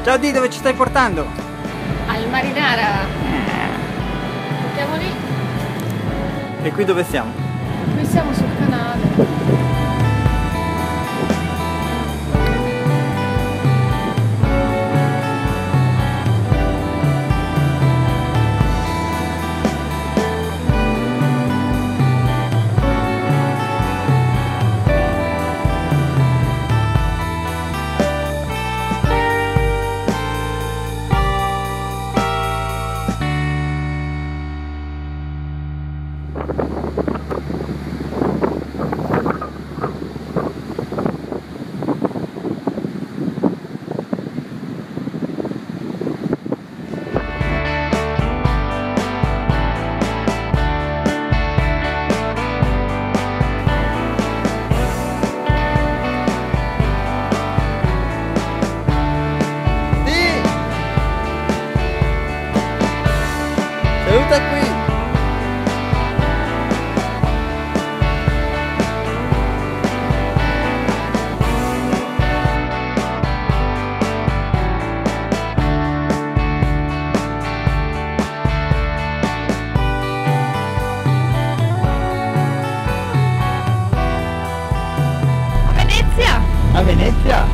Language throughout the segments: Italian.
Ciao Di, dove ci stai portando? Al Marinara. Andiamo lì. E qui dove siamo? Qui siamo sul canale. Saluta qui! Venezia! A Venezia?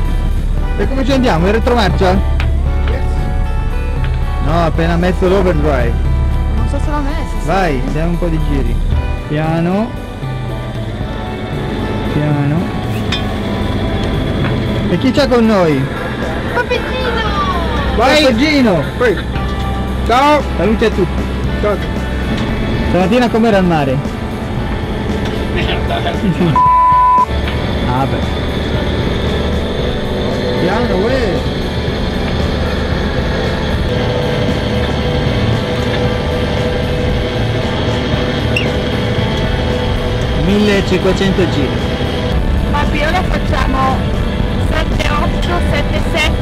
E come ci andiamo? In retromarcia? No, appena messo l'overdrive. Non so se l'ho messo. Vai, diamo un po' di giri. Piano. Piano. E chi c'è con noi? Pappettino! Vai Gino! Ciao! Saluti a tutti! Ciao! Stamattina com'era il mare? Ah beh! Piano, uè! 1500 giri. Ma qui ora facciamo 7-8,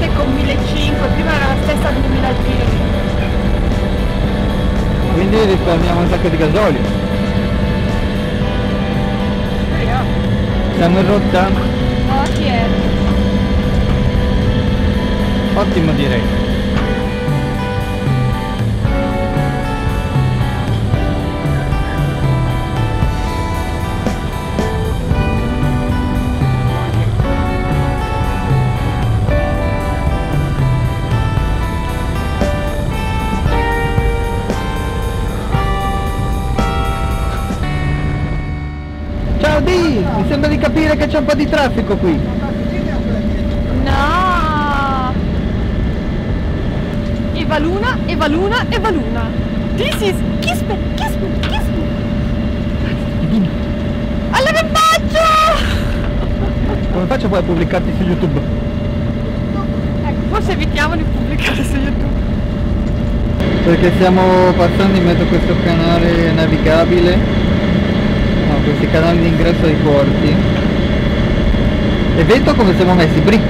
7-7 con 1500, prima era la stessa 2000 giri. Quindi risparmiamo un sacco di gasolio. Siamo in rotta? No, chi è? Ottimo direi. Ciao Di, mi sembra di capire che c'è un po' di traffico qui. No! Eva Luna, Eva Luna, Eva Luna. This is kiss me, kiss me, kiss me. All'arrembaggio! Come faccio poi a pubblicarti su YouTube? Ecco, forse evitiamo di pubblicare su YouTube. Perché stiamo passando in mezzo a questo canale navigabile. No, questi canali di ingresso ai porti. E vedo come siamo messi, Bri.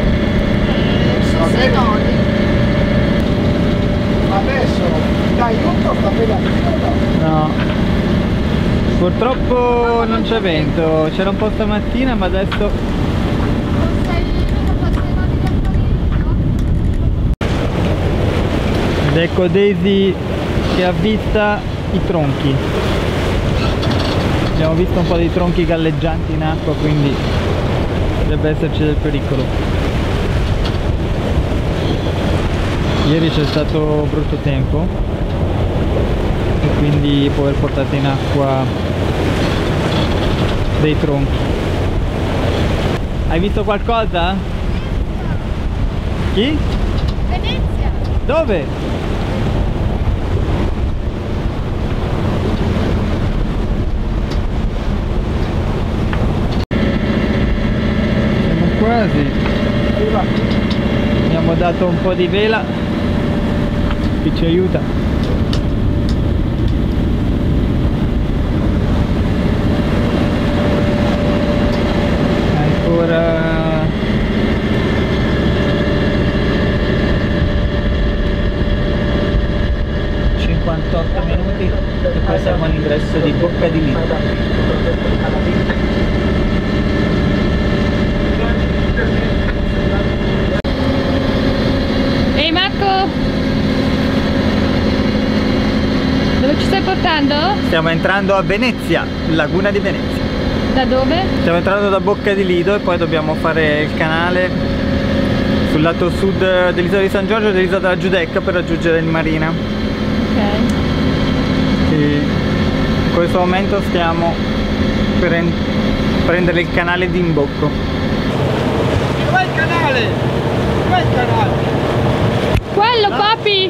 Sono 6 nodi. Adesso dai tutto sta pedalando. No. Purtroppo non c'è vento, c'era un po' stamattina ma adesso... Ed ecco Daisy che avvista i tronchi. Abbiamo visto un po' di tronchi galleggianti in acqua, quindi dovrebbe esserci del pericolo. Ieri c'è stato brutto tempo e quindi può aver portato in acqua dei tronchi. Hai visto qualcosa? Chi? Venezia! Dove? Quasi abbiamo dato un po' di vela che ci aiuta. Ancora 58 minuti e poi siamo all'ingresso di Bocca di Lito. entrando? Stiamo entrando a Venezia, laguna di Venezia. Da dove? Stiamo entrando da Bocca di Lido e poi dobbiamo fare il canale sul lato sud dell'isola di San Giorgio e dell'isola della Giudecca per raggiungere il Marina. Ok. E in questo momento stiamo per prendere il canale di Imbocco. Dov'è il canale? Dov'è il canale? Quello, papi!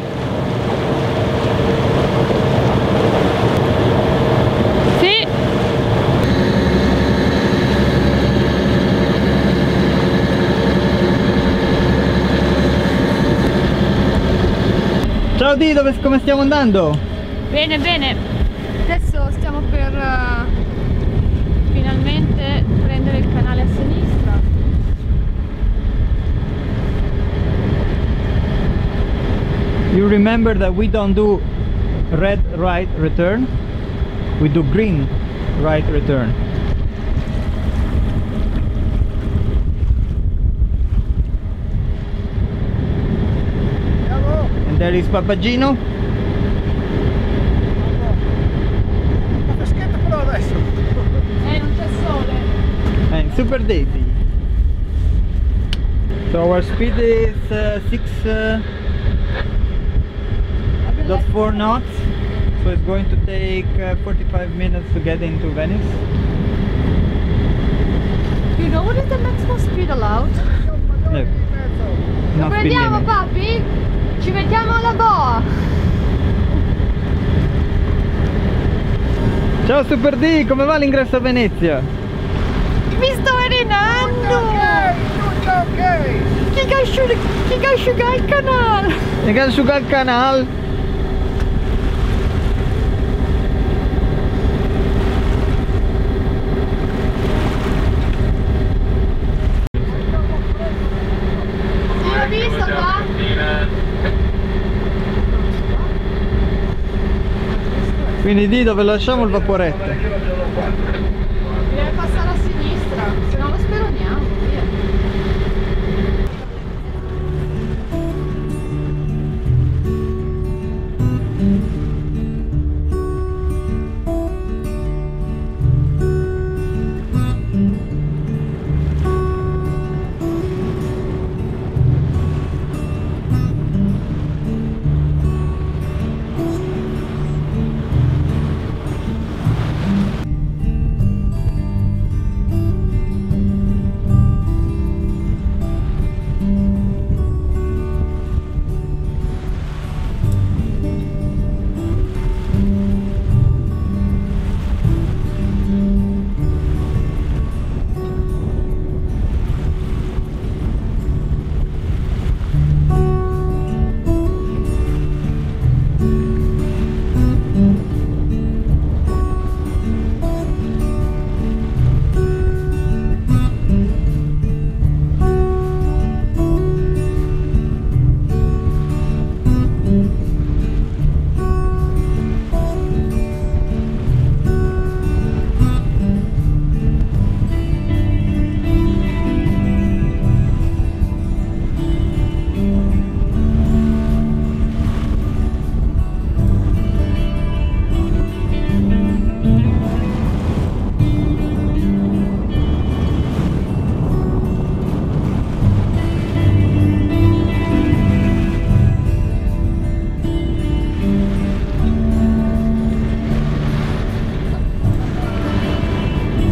Sì! Ciao Di, come stiamo andando? Bene, bene. Adesso stiamo per finalmente prendere il canale a sinistra. You remember that we don't do red right return, we do green right return. And there is Papagino. Ma freschetto però adesso. Non c'è sole. And Super Daisy. So our speed is 6.4 knots, so it's going to take 45 minutes to get into Venice. Do you know what is the maximum speed allowed? No. Lo No speed Prendiamo, limit. papi? Ci mettiamo alla boa. Ciao Super D, come va l'ingresso a Venezia? Mi sto arenando. Tutto ok! Chi asciuga il canale. E che asciuga il canal. L'ho visto qua? Quindi D, dove lasciamo il vaporetto? Deve passare a sinistra, se no lo speroniamo, via.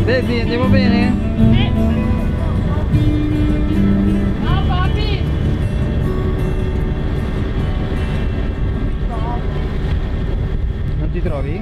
Baby, andiamo bene? No, papi! Non ti trovi?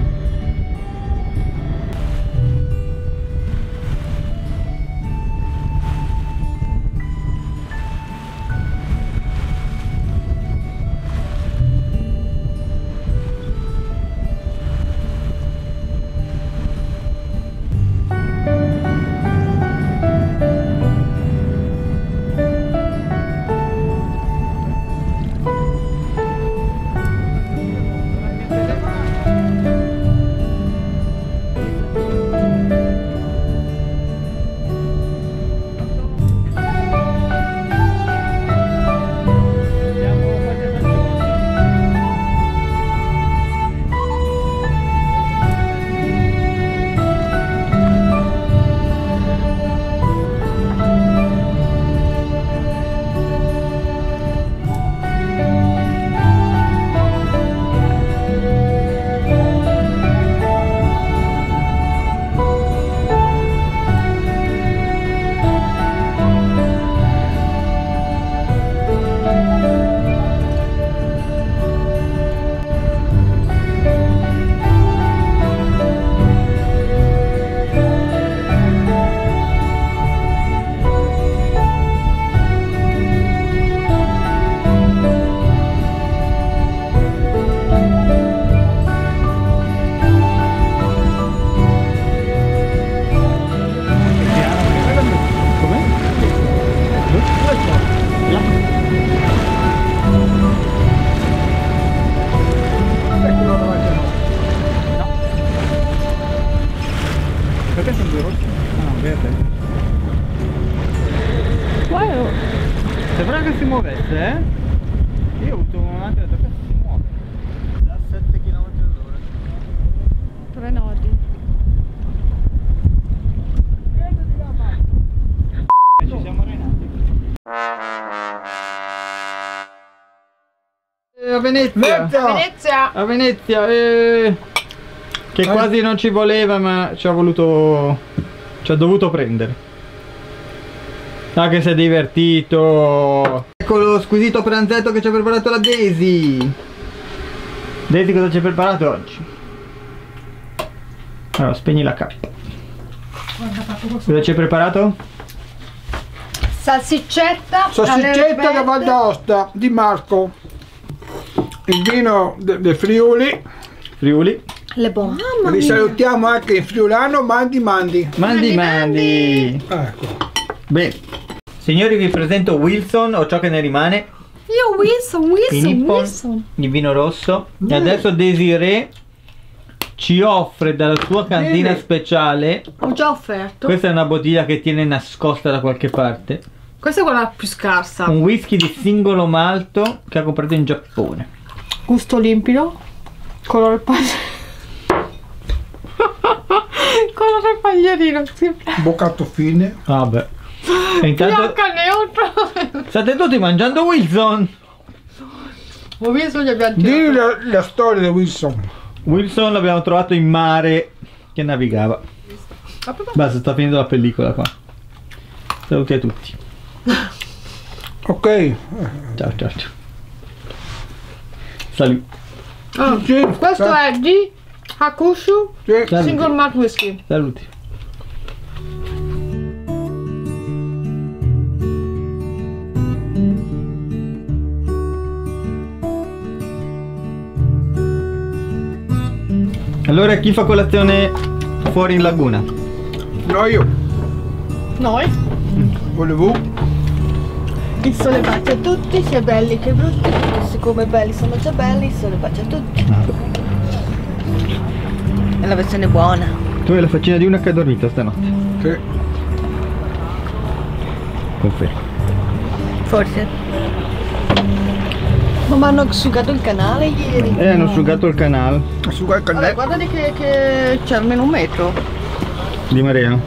Sembrava che si muovesse, eh? Io ho avuto un attimo e ho detto che si muove. Da 7 km/h. 3 nodi. Ci siamo arenati. A Venezia! Venezia! A Venezia! Che quasi non ci voleva, ma ci ha voluto... ci ha dovuto prendere. Anche se è divertito. Ecco lo squisito pranzetto che ci ha preparato la Daisy. Daisy, cosa ci hai preparato oggi? Allora, spegni la cappa. Cosa ci hai preparato? Salsiccetta. Salsiccetta da Val d'Aosta di Marco. Il vino del Friuli. Friuli. Le buone. Li salutiamo anche in friulano, mandi. Mandi. Ecco. Bene. Signori, vi presento Wilson, o ciò che ne rimane. Io Wilson. Il vino rosso. E adesso Desiree ci offre dalla sua cantina speciale. Ho già offerto. Questa è una bottiglia che tiene nascosta da qualche parte. Questa è quella più scarsa. Un whisky di singolo malto che ha comprato in Giappone. Gusto limpido. Colore colore paglierino. Boccato fine. Vabbè. E intanto Bianca neutro. state tutti mangiando Wilson. Ho visto gli abbiamo Dì tirato. la storia di Wilson. Wilson l'abbiamo trovato in mare che navigava. Basta, sta finendo la pellicola qua. Saluti a tutti. Ok. Ciao. Salut. Sì, Questo è di Hakushu sì. Saluti. Single Malt Whisky. Saluti. Allora chi fa colazione fuori in laguna? No, io Noi. volevo. Il sole bacia a tutti, sia belli che brutti. Siccome belli sono già belli, il sole bacia a tutti. È la versione buona. Tu hai la faccina di una che è dormita stanotte. Sì. Confermo. Forse. Ma mi hanno asciugato il canale ieri. Hanno asciugato il canale Asciuga il Vabbè, cannello. guardate che c'è almeno un metro. di marea.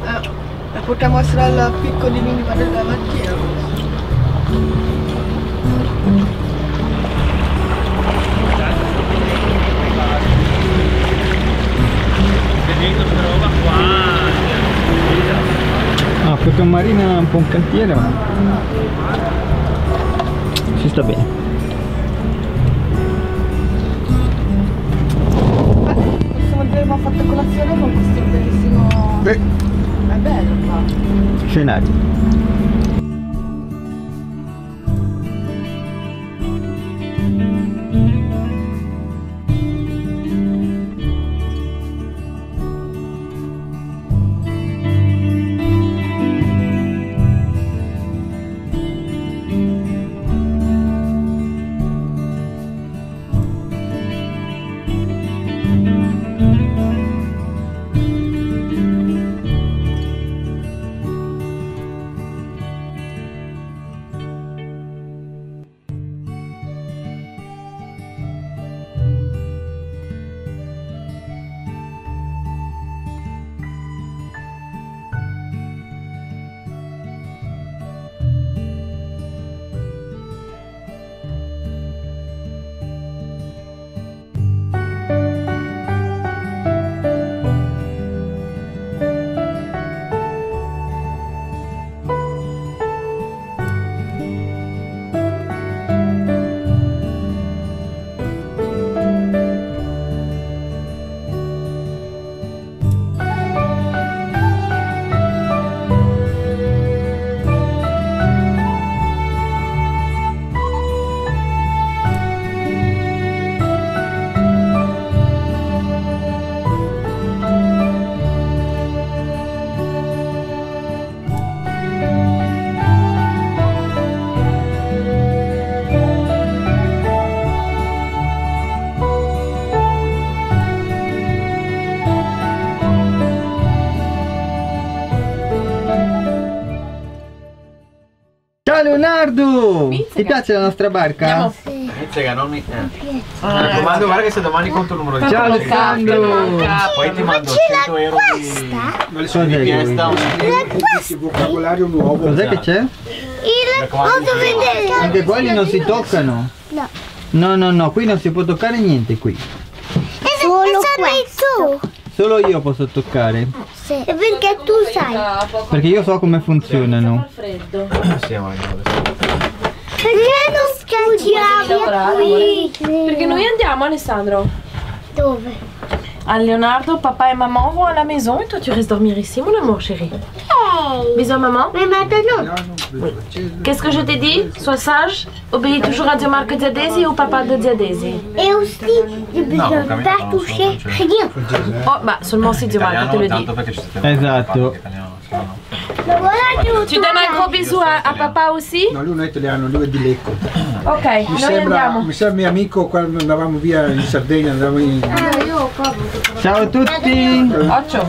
E potremmo essere al picco di minima della mattina. Ah, perché Marina è un po' un cantiere, ma si sta bene. Possiamo dire che abbiamo fatto colazione con questo bellissimo. Beh, È bello qua. Scenario. Ciao Leonardo! Mi Ti piace la nostra barca? Andiamo. Inizia non mi... Mi raccomando, guarda che se domani conto il numero di Ciao Alessandro! Poi ti mando 100 euro di... Ma le Cos'è richiesta. il vocabolario nuovo. Cos'è che c'è? Posso vedere? Anche quelli non si toccano. No. No, no, no, qui non si può toccare niente qui. Solo questo. Solo io posso toccare. Sì. E perché tu sai? Perché io so come funzionano. Freddo. Perché non studiamo qui? Perché noi andiamo, Alessandro. Dove? À Leonardo, papa et maman vont à la maison et toi tu restes dormir ici, mon amour chéri. Hey. Bisous maman. Mais maintenant. Qu'est-ce que je t'ai dit? Sois sage, obéis toujours à Dio Marco Ziadesi ou papa de Ziadesi. Et aussi, je ne peux pas toucher rien. Oh, bah seulement si Dio Marco te le dit. Esatto. Ma guarda giù. Tu donnes un gros bisou à papa aussi? No, lui non è italiano, lui è di Lecco. Ok, Mi noi andiamo. sembra mio amico quando andavamo via in Sardegna, andavamo in... Ciao a tutti! Occhio.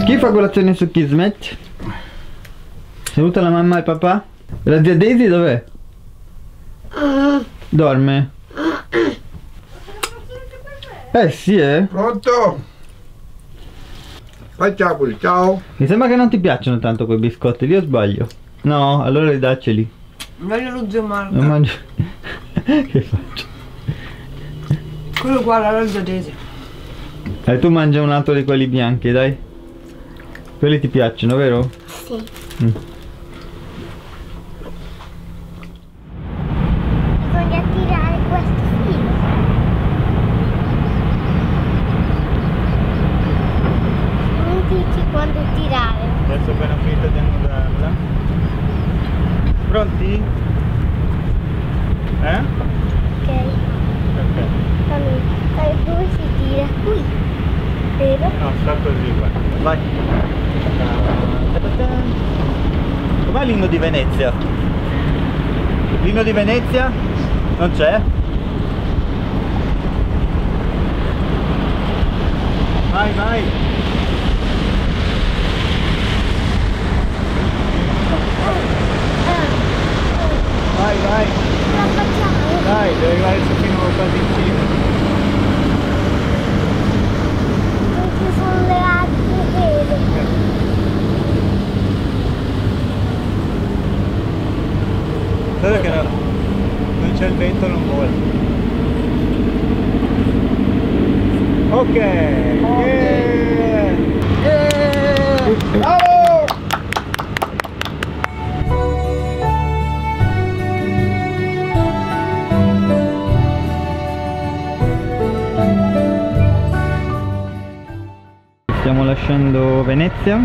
Chi fa colazione su Kismet? Saluta la mamma e il papà. La zia Daisy dov'è? Dorme? Sì, Pronto? Fai ciao quelli, ciao. Mi sembra che non ti piacciono tanto quei biscotti, lì o sbaglio? No, allora ridacceli. Voglio lo zio Marco. Non mangio. Che faccio? Quello uguale alla zia Daisy. Dai, tu mangia un altro di quelli bianchi, dai. Quelli ti piacciono, vero? Sì. Bisogna tirare questo filo. Non dici quando tirare. Adesso appena finito di annudarla. Pronti? Ok. Ok. Allora, sai dove si tira? Qui. Vero? No, sta così, guarda. Vai. Com'è l'inno di Venezia? L'inno di Venezia? Non c'è? Vai, vai. Vai, vai. La facciamo. Dai, devi arrivare fino quasi in cima. Non ci sono le altre vere. Solo che non c'è il vento, non vola. Ok. Yeah. Yeah. Bravo! Stiamo lasciando Venezia,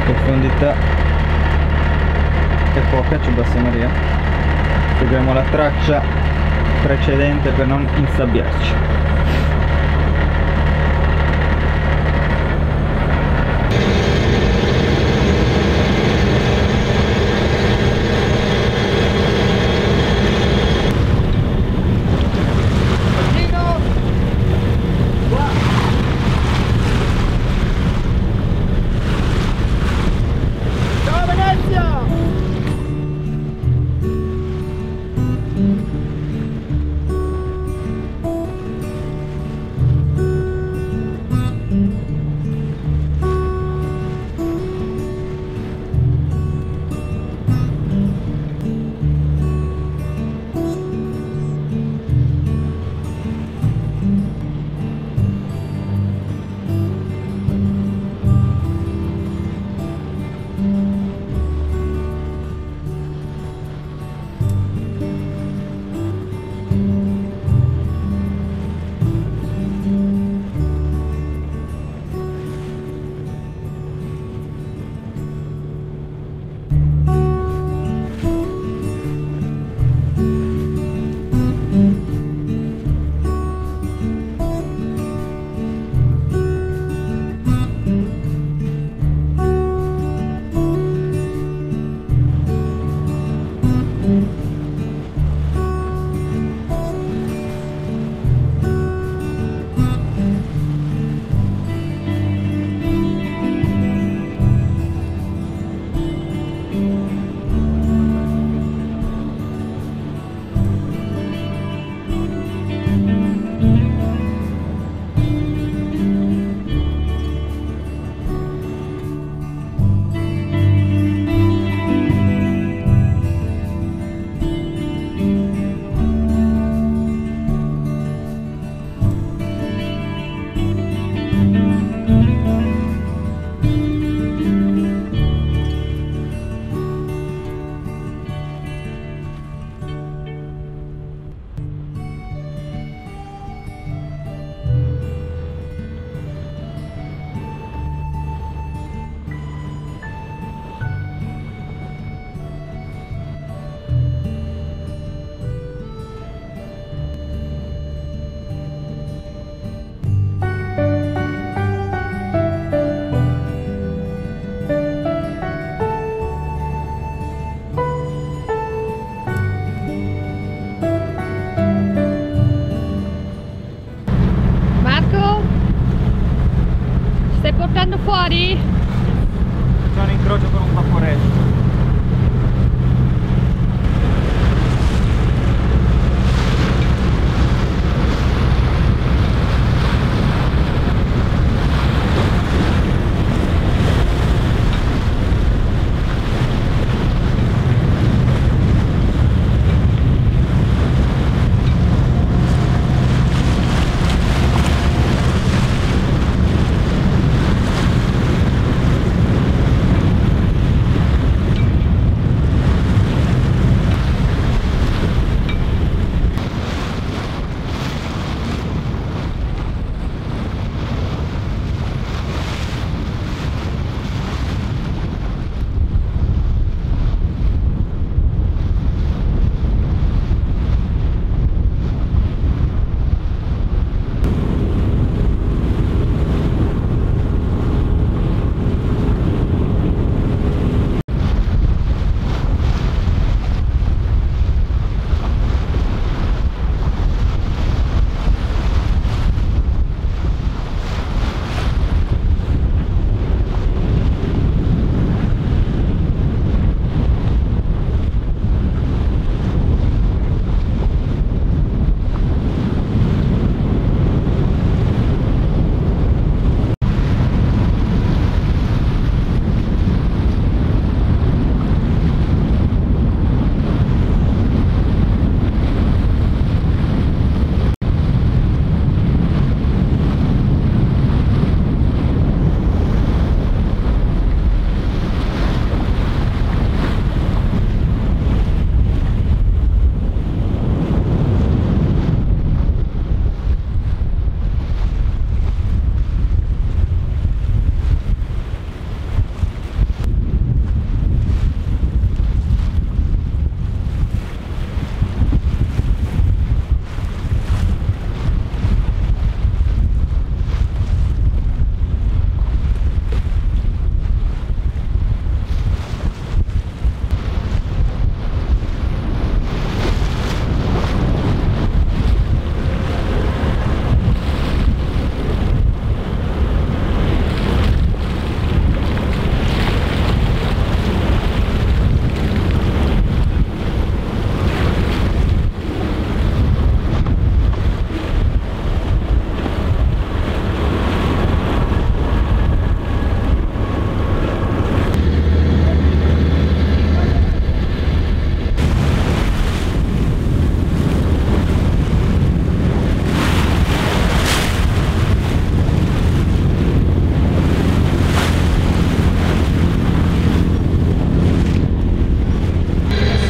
profondità è poca, c'è Bassa Maria, seguiamo la traccia precedente per non insabbiarci. fuori? C'è un incrocio con un vaporetto.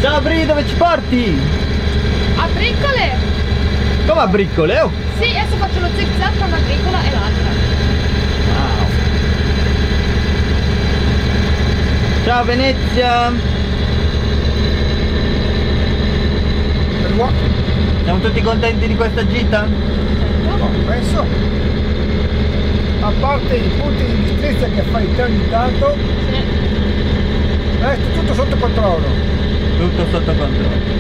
Sabri, dove ci porti? A Briccole? Come a Briccole? Oh. Sì, adesso faccio lo zig-zag tra una briccola e l'altra. Wow. Ciao Venezia! Siamo tutti contenti di questa gita? No, penso, a parte i punti di distrezza che fai te ogni tanto, resta tutto sotto controllo. Tutto sotto controllo.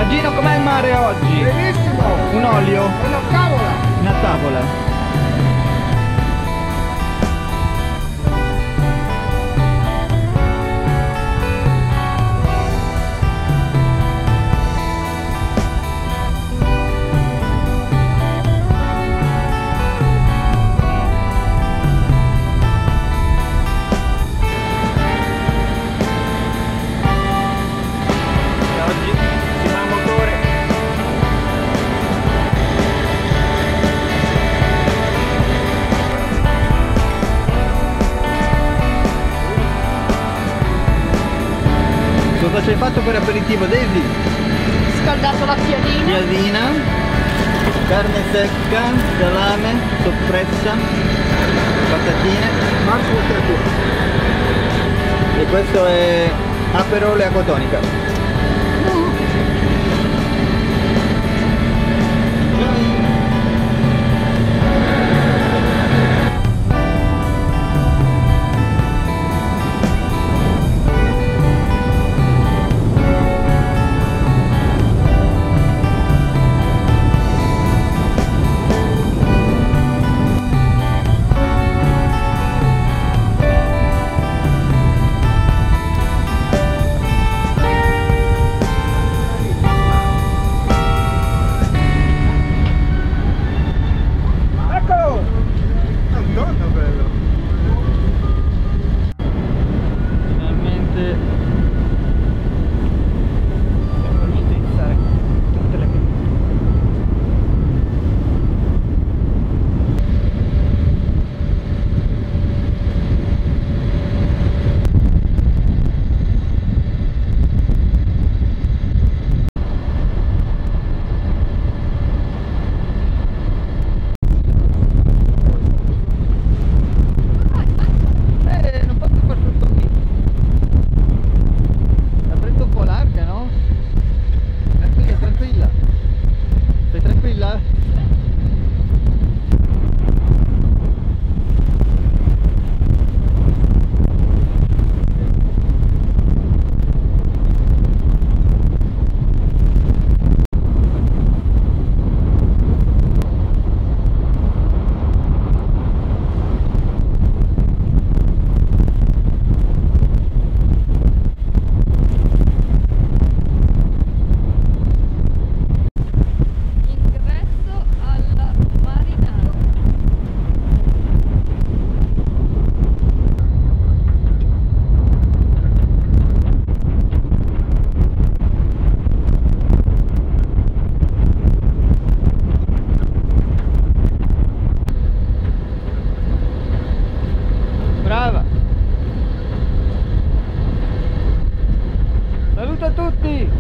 Gino, com'è il mare oggi? Benissimo! Un olio? Una tavola! Una tavola? Cosa hai fatto per aperitivo, Daisy? Scaldato la piadina. Piadina, carne secca, salame, soppressa, patatine. Marco Terzo. E questo è Aperol e acqua tonica. Brava! Saluta a tutti!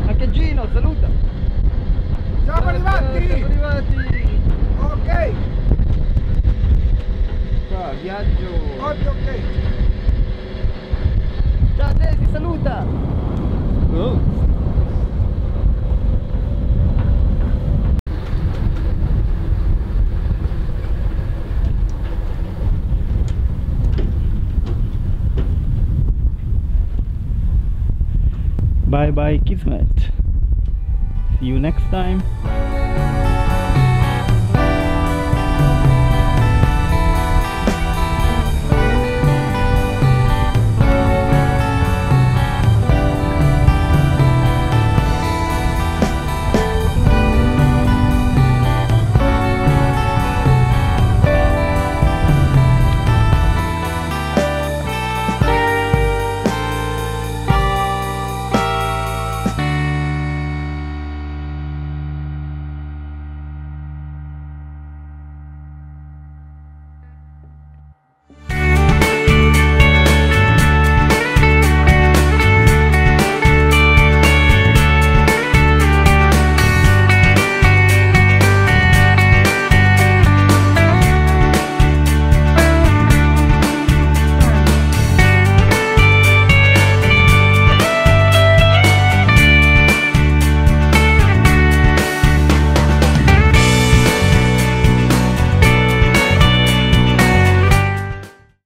Anche Gino, saluta! Siamo arrivati! Siamo arrivati! Ok! Qua, viaggio! Ok! Ciao Daisy, saluta! Oh. Bye bye Kismet. See you next time.